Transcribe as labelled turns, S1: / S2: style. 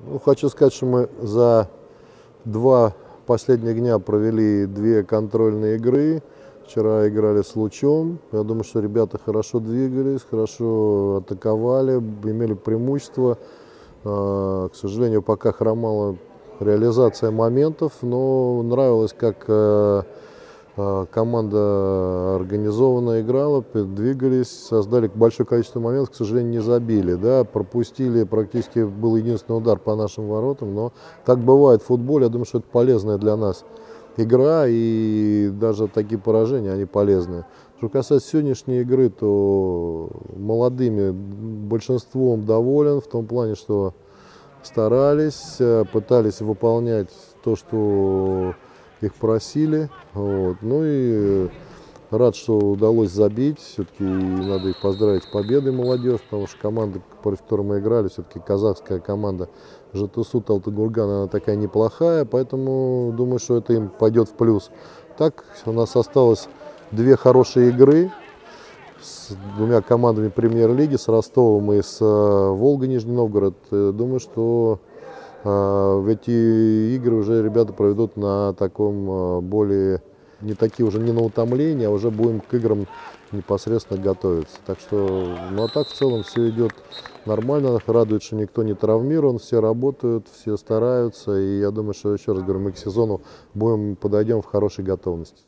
S1: Ну, хочу сказать, что мы за 2 последних дня провели 2 контрольные игры. Вчера играли с Лучом. Я думаю, что ребята хорошо двигались, хорошо атаковали, имели преимущество. К сожалению, пока хромала реализация моментов, но нравилось, как команда организованно играла, двигались, создали большое количество моментов, к сожалению, не забили. Да, пропустили, практически был единственный удар по нашим воротам, но так бывает в футболе. Я думаю, что это полезная для нас игра, и даже такие поражения, они полезны. Что касается сегодняшней игры, то молодыми большинством доволен, в том плане, что старались, пытались выполнять то, что их просили. Вот. Ну и рад, что удалось забить. Все-таки надо их поздравить с победой, молодежь, потому что команда, против которой мы играли, все-таки казахская команда Жетысу Талтыгурган, она такая неплохая, поэтому думаю, что это им пойдет в плюс. Так, у нас осталось 2 хорошие игры с 2 командами премьер-лиги, с Ростовом и с Волгой, Нижний Новгород. Думаю, что в эти игры уже ребята проведут на таком более, не такие уже не на утомление, а уже будем к играм непосредственно готовиться. Так что, ну а так в целом все идет нормально, радует, что никто не травмирован, все работают, все стараются, и я думаю, что, еще раз говорю, мы к сезону подойдем в хорошей готовности.